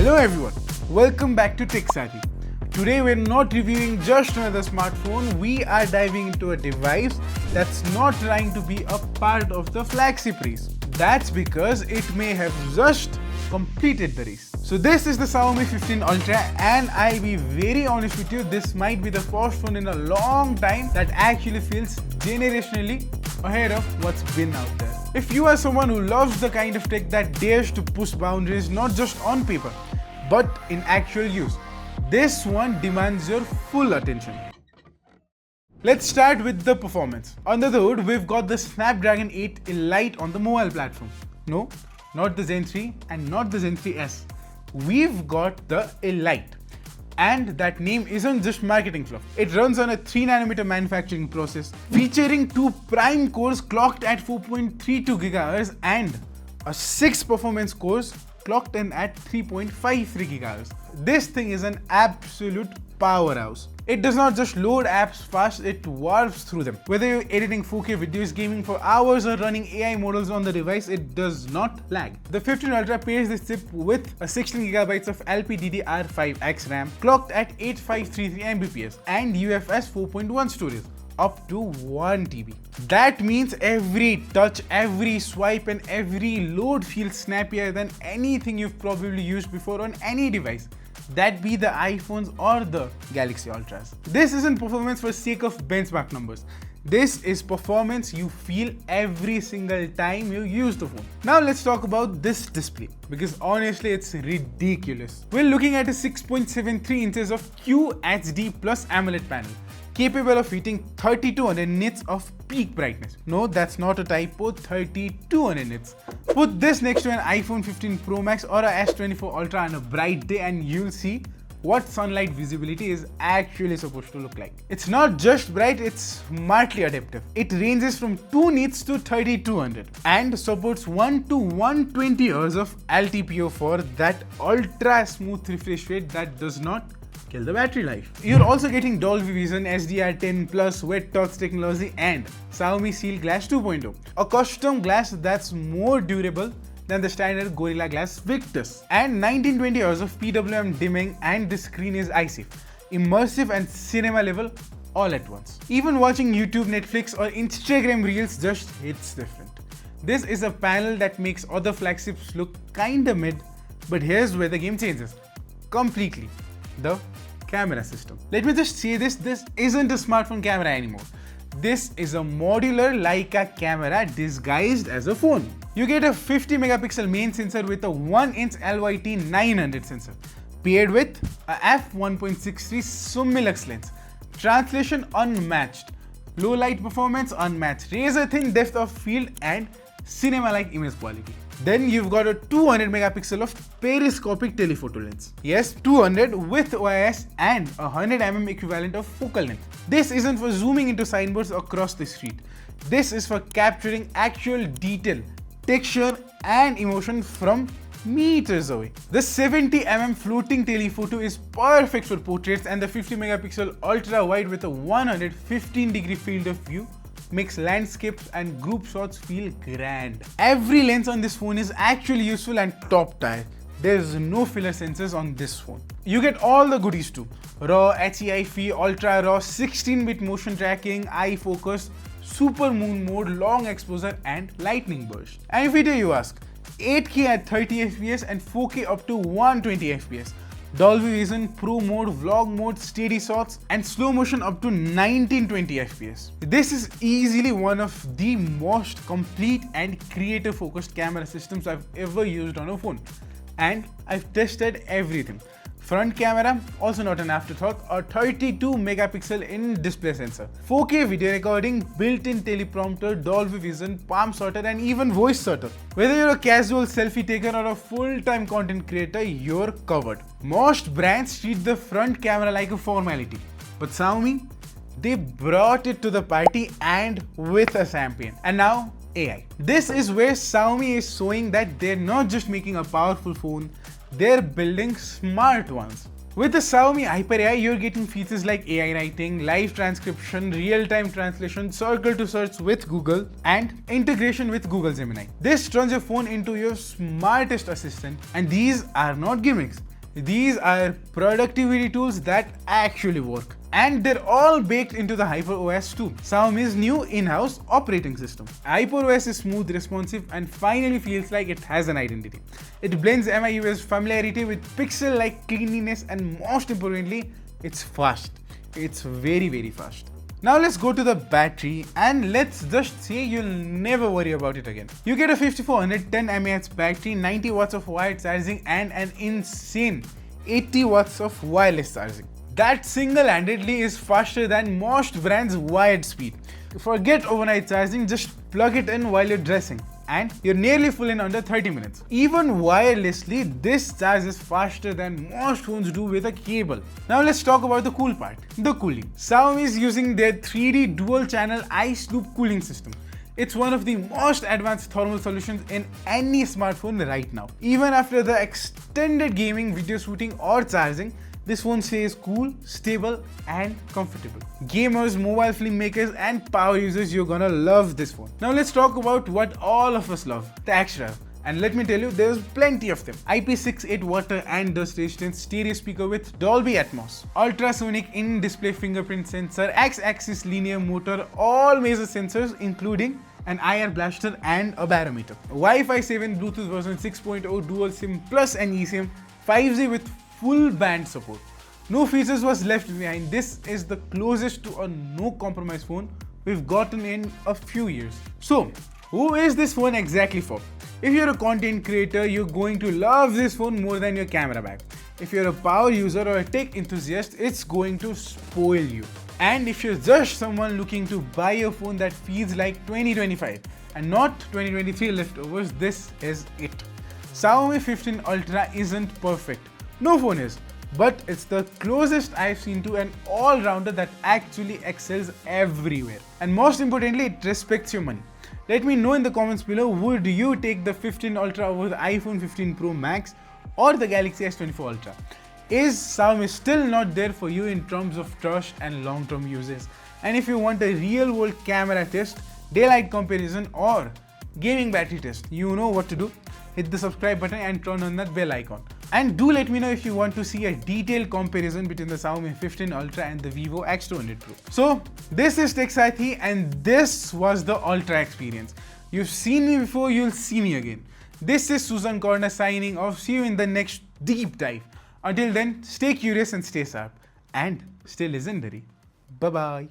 Hello everyone, welcome back to Tech Savvy. Today we're not reviewing just another smartphone, we are diving into a device that's not trying to be a part of the flagship race. That's because it may have just completed the race. So this is the Xiaomi 15 Ultra and I'll be very honest with you, this might be the first phone in a long time that actually feels generationally ahead of what's been out there. If you are someone who loves the kind of tech that dares to push boundaries not just on paper, but in actual use, this one demands your full attention. Let's start with the performance. Under the hood, we've got the Snapdragon 8 Elite on the mobile platform. No, not the Zen 3 and not the Zen 3S. We've got the Elite. And that name isn't just marketing fluff. It runs on a 3nm manufacturing process, featuring 2 prime cores clocked at 4.32 GHz and a 6 performance cores clocked in at 3.53 GHz. This thing is an absolute powerhouse. It does not just load apps fast, it warps through them. Whether you're editing 4K videos, gaming for hours or running AI models on the device, it does not lag. The 15 Ultra pairs this chip with a 16GB of LPDDR5X RAM clocked at 8533 Mbps and UFS 4.1 storage up to 1 TB. That means every touch, every swipe and every load feels snappier than anything you've probably used before on any device, that be the iPhones or the Galaxy Ultras. This isn't performance for sake of benchmark numbers. This is performance you feel every single time you use the phone. Now let's talk about this display, because honestly it's ridiculous. We're looking at a 6.73 inches of QHD plus AMOLED panel, capable of hitting 3200 nits of peak brightness. No, that's not a typo, 3200 nits. Put this next to an iPhone 15 Pro Max or a S24 Ultra on a bright day and you'll see what sunlight visibility is actually supposed to look like. It's not just bright, it's smartly adaptive. It ranges from 2 nits to 3200 and supports 1 to 120 Hz of LTPO for that ultra smooth refresh rate that does not kill the battery life. You're also getting Dolby Vision, SDR10 Plus, Wet Touch technology and Xiaomi Seal Glass 2.0, a custom glass that's more durable than the standard Gorilla Glass Victus, and 1920 Hz of PWM dimming, and the screen is iSafe, immersive and cinema level all at once. Even watching YouTube, Netflix or Instagram Reels just hits different. This is a panel that makes other flagships look kinda mid, but here's where the game changes completely. The camera system. Let me just say this isn't a smartphone camera anymore. This is a modular Leica camera disguised as a phone. You get a 50 megapixel main sensor with a 1-inch LYT 900 sensor, paired with a f1.63 Summilux lens. Translation unmatched. Low light performance unmatched. Razor thin depth of field and cinema-like image quality. Then you've got a 200 megapixel of periscopic telephoto lens. Yes, 200 with OIS and a 100mm equivalent of focal length. This isn't for zooming into signboards across the street. This is for capturing actual detail, texture and emotion from meters away. The 70mm floating telephoto is perfect for portraits and the 50 megapixel ultra wide with a 115-degree field of view makes landscapes and group shots feel grand. Every lens on this phone is actually useful and top tier. There's no filler sensors on this phone. You get all the goodies too. RAW, HEIF, Ultra RAW, 16-bit motion tracking, eye focus, super moon mode, long exposure and lightning burst. And if you ask, 8K at 30 FPS and 4K up to 120 FPS. Dolby Vision, Pro mode, Vlog mode, steady shots and slow motion up to 1920 FPS. This is easily one of the most complete and creative focused camera systems I've ever used on a phone. And I've tested everything. Front camera, also not an afterthought, a 32 megapixel in-display sensor, 4K video recording, built-in teleprompter, Dolby Vision, palm sorter and even voice sorter. Whether you're a casual selfie taker or a full-time content creator, you're covered. Most brands treat the front camera like a formality, but Xiaomi, they brought it to the party and with a champagne. And now, AI. This is where Xiaomi is showing that they're not just making a powerful phone, they're building smart ones. With the Xiaomi Hyper AI, you're getting features like AI writing, live transcription, real-time translation, circle to search with Google, and integration with Google Gemini. This turns your phone into your smartest assistant, and these are not gimmicks. These are productivity tools that actually work. And they're all baked into the HyperOS too, Xiaomi's new in-house operating system. HyperOS is smooth, responsive, and finally feels like it has an identity. It blends MIUI's familiarity with pixel-like cleanliness, and most importantly, it's fast. It's very, very fast. Now let's go to the battery, and let's just say you'll never worry about it again. You get a 5410 mAh battery, 90 watts of wired charging, and an insane 80 watts of wireless charging. That single-handedly is faster than most brands' wired speed. Forget overnight charging, just plug it in while you're dressing, and you're nearly full in under 30 minutes. Even wirelessly, this charges faster than most phones do with a cable. Now let's talk about the cool part, the cooling. Xiaomi is using their 3D dual-channel ice loop cooling system. It's one of the most advanced thermal solutions in any smartphone right now. Even after the extended gaming, video shooting, or charging, this phone stays cool, stable, and comfortable. Gamers, mobile filmmakers, and power users, you're gonna love this phone. Now let's talk about what all of us love, the extras. And let me tell you, there's plenty of them. IP68 water and dust resistant stereo speaker with Dolby Atmos, ultrasonic in-display fingerprint sensor, X-axis linear motor, all major sensors including an IR blaster and a barometer. Wi-Fi 7 Bluetooth version 6.0 dual SIM plus an eSIM, 5G with full band support. No features was left behind. This is the closest to a no compromise phone we've gotten in a few years. So, who is this phone exactly for? If you're a content creator, you're going to love this phone more than your camera bag. If you're a power user or a tech enthusiast, it's going to spoil you. And if you're just someone looking to buy a phone that feels like 2025 and not 2023 leftovers, this is it. Xiaomi 15 Ultra isn't perfect. No phone is, but it's the closest I've seen to an all-rounder that actually excels everywhere. And most importantly, it respects your money. Let me know in the comments below, would you take the 15 Ultra over the iPhone 15 Pro Max or the Galaxy S24 Ultra? Is Xiaomi still not there for you in terms of trust and long-term uses? And if you want a real-world camera test, daylight comparison, or gaming battery test, you know what to do. Hit the subscribe button and turn on that bell icon. And do let me know if you want to see a detailed comparison between the Xiaomi 15 Ultra and the Vivo X200 Pro. So, this is TechSathi, and this was the Ultra experience. You've seen me before, you'll see me again. This is Susan Corner signing off. See you in the next deep dive. Until then, stay curious and stay sharp. And stay legendary. Bye-bye.